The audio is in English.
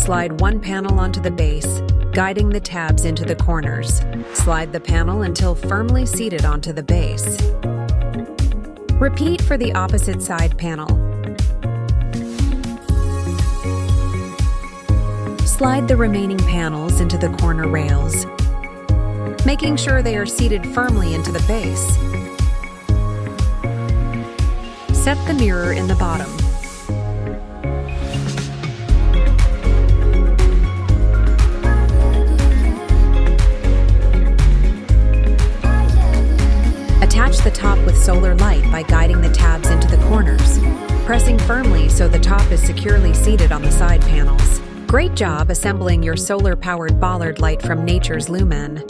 Slide one panel onto the base, guiding the tabs into the corners. Slide the panel until firmly seated onto the base. Repeat for the opposite side panel. Slide the remaining panels into the corner rails, making sure they are seated firmly into the base. Set the mirror in the bottom. Attach the top with solar light by guiding the tabs into the corners, pressing firmly so the top is securely seated on the side panels. Great job assembling your solar-powered Bollard light from nature's Lumen.